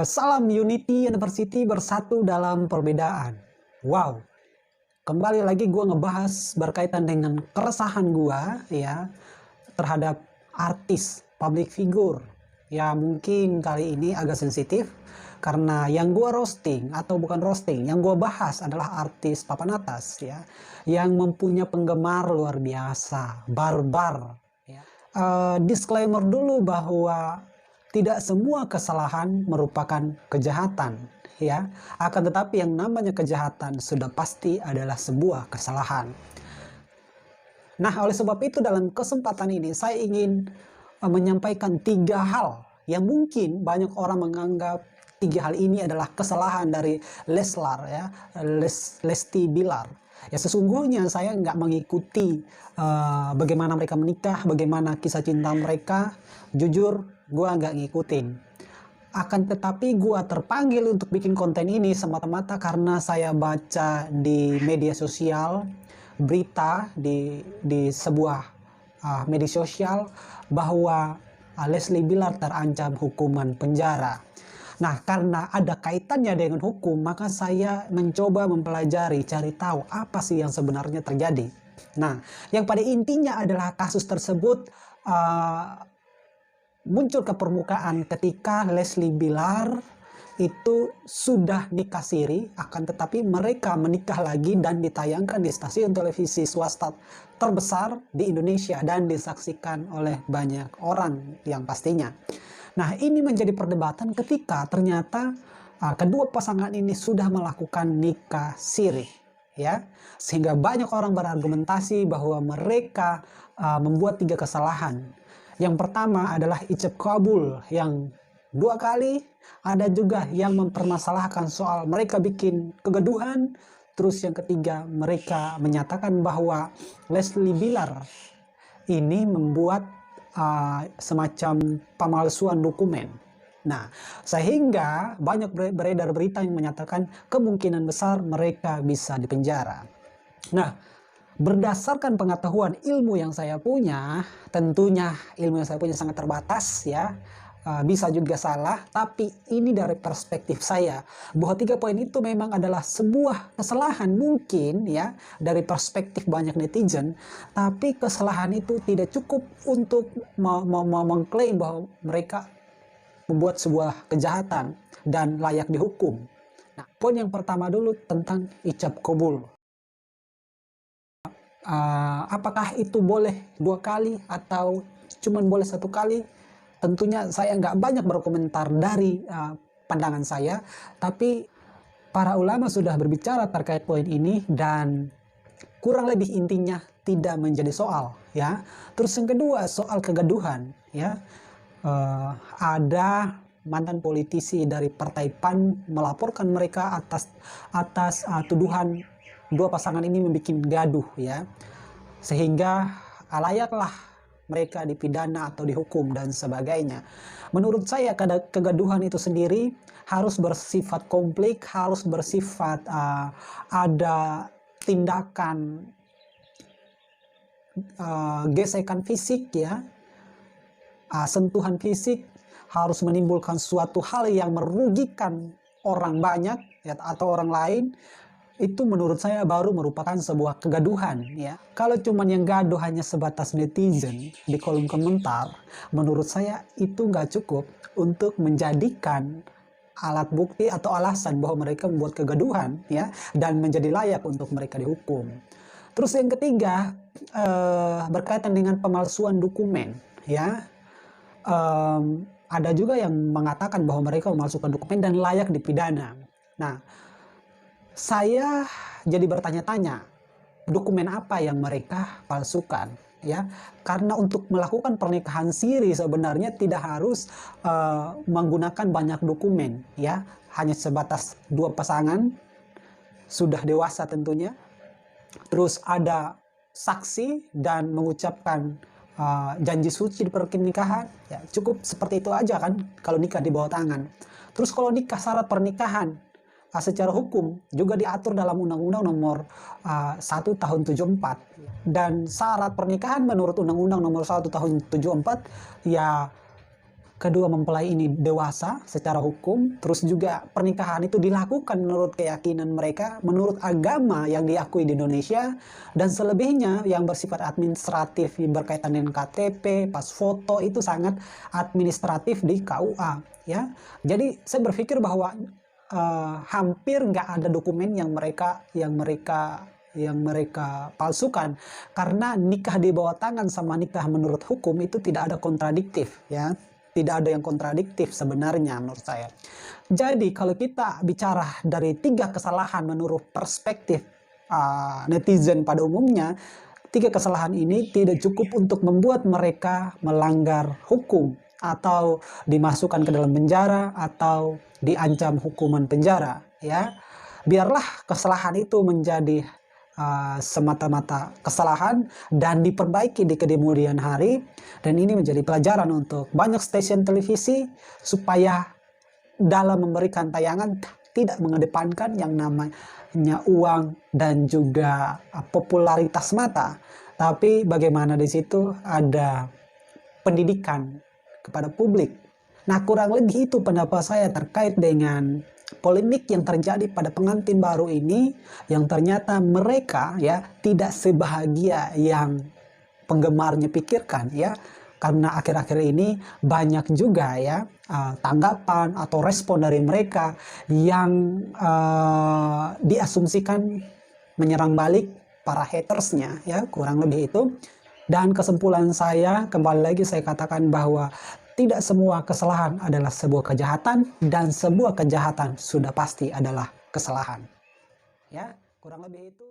Salam Unity University, bersatu dalam perbedaan. Wow, kembali lagi gue ngebahas berkaitan dengan keresahan gue ya terhadap artis, public figure. Ya mungkin kali ini agak sensitif karena yang gue roasting atau bukan roasting, yang gue bahas adalah artis papan atas ya, yang mempunyai penggemar luar biasa, barbar. Ya. Disclaimer dulu bahwa tidak semua kesalahan merupakan kejahatan, ya. Akan tetapi yang namanya kejahatan sudah pasti adalah sebuah kesalahan. Nah, oleh sebab itu dalam kesempatan ini saya ingin menyampaikan 3 hal yang mungkin banyak orang menganggap 3 hal ini adalah kesalahan dari Leslar, ya, Lesti Bilar. Ya sesungguhnya saya nggak mengikuti bagaimana mereka menikah, bagaimana kisah cinta mereka. Jujur, gue nggak ngikutin. Akan tetapi gue terpanggil untuk bikin konten ini semata-mata karena saya baca di media sosial, berita di sebuah media sosial bahwa Lesti Bilar terancam hukuman penjara. Nah, karena ada kaitannya dengan hukum, maka saya mencoba mempelajari, cari tahu apa sih yang sebenarnya terjadi. Nah, yang pada intinya adalah kasus tersebut muncul ke permukaan ketika Lesti Bilar itu sudah nikah siri, akan tetapi mereka menikah lagi dan ditayangkan di stasiun televisi swasta terbesar di Indonesia dan disaksikan oleh banyak orang yang pastinya. Nah, ini menjadi perdebatan ketika ternyata kedua pasangan ini sudah melakukan nikah siri, ya, sehingga banyak orang berargumentasi bahwa mereka membuat 3 kesalahan. Yang pertama adalah ijab kabul yang 2 kali, ada juga yang mempermasalahkan soal mereka bikin kegaduhan. Terus yang ketiga, mereka menyatakan bahwa Lesti Bilar ini membuat semacam pemalsuan dokumen. Nah, sehingga banyak beredar berita yang menyatakan kemungkinan besar mereka bisa dipenjara. Nah, berdasarkan pengetahuan ilmu yang saya punya, tentunya ilmu yang saya punya sangat terbatas ya, bisa juga salah, tapi ini dari perspektif saya bahwa 3 poin itu memang adalah sebuah kesalahan mungkin ya dari perspektif banyak netizen, tapi kesalahan itu tidak cukup untuk mengklaim bahwa mereka membuat sebuah kejahatan dan layak dihukum. Nah, poin yang pertama dulu tentang ijab kabul. Apakah itu boleh 2 kali atau cuman boleh 1 kali? Tentunya saya nggak banyak berkomentar dari pandangan saya, tapi para ulama sudah berbicara terkait poin ini dan kurang lebih intinya tidak menjadi soal, ya. Terus yang kedua soal kegaduhan, ya. Ada mantan politisi dari Partai PAN melaporkan mereka atas tuduhan 2 pasangan ini membuat gaduh, ya, sehingga layaklah mereka dipidana atau dihukum dan sebagainya. Menurut saya kegaduhan itu sendiri harus bersifat konflik, harus bersifat ada tindakan gesekan fisik ya, sentuhan fisik, harus menimbulkan suatu hal yang merugikan orang banyak ya, atau orang lain. Itu menurut saya baru merupakan sebuah kegaduhan ya. Kalau cuman yang gaduh hanya sebatas netizen di kolom komentar, menurut saya itu nggak cukup untuk menjadikan alat bukti atau alasan bahwa mereka membuat kegaduhan ya dan menjadi layak untuk mereka dihukum. Terus yang ketiga berkaitan dengan pemalsuan dokumen ya. Ada juga yang mengatakan bahwa mereka memalsukan dokumen dan layak dipidana. Nah, saya jadi bertanya-tanya, dokumen apa yang mereka palsukan ya? Karena untuk melakukan pernikahan siri sebenarnya tidak harus menggunakan banyak dokumen ya, hanya sebatas 2 pasangan sudah dewasa tentunya. Terus ada saksi dan mengucapkan janji suci di pernikahan ya, cukup seperti itu aja kan kalau nikah di bawah tangan. Terus kalau nikah syarat pernikahan secara hukum juga diatur dalam Undang-Undang Nomor 1 Tahun 74, dan syarat pernikahan menurut Undang-Undang Nomor 1 Tahun 74 ya kedua mempelai ini dewasa secara hukum, terus juga pernikahan itu dilakukan menurut keyakinan mereka, menurut agama yang diakui di Indonesia, dan selebihnya yang bersifat administratif berkaitan dengan KTP, pas foto itu sangat administratif di KUA, ya. Jadi saya berpikir bahwa hampir nggak ada dokumen yang mereka palsukan, karena nikah di bawah tangan sama nikah menurut hukum itu tidak ada kontradiktif, ya. Tidak ada yang kontradiktif sebenarnya menurut saya. Jadi kalau kita bicara dari 3 kesalahan menurut perspektif netizen pada umumnya, 3 kesalahan ini tidak cukup untuk membuat mereka melanggar hukum atau dimasukkan ke dalam penjara atau diancam hukuman penjara, ya. Biarlah kesalahan itu menjadi semata-mata kesalahan dan diperbaiki di kemudian hari, dan ini menjadi pelajaran untuk banyak stasiun televisi supaya dalam memberikan tayangan tidak mengedepankan yang namanya uang dan juga popularitas mata, tapi bagaimana di situ ada pendidikan kepada publik. Nah, kurang lebih itu pendapat saya terkait dengan polemik yang terjadi pada pengantin baru ini, yang ternyata mereka ya tidak sebahagia yang penggemarnya pikirkan, ya. Karena akhir-akhir ini banyak juga ya tanggapan atau respon dari mereka yang diasumsikan menyerang balik para hatersnya, ya, kurang lebih itu. Dan kesimpulan saya, kembali lagi saya katakan bahwa tidak semua kesalahan adalah sebuah kejahatan, dan sebuah kejahatan sudah pasti adalah kesalahan. Ya, kurang lebih itu.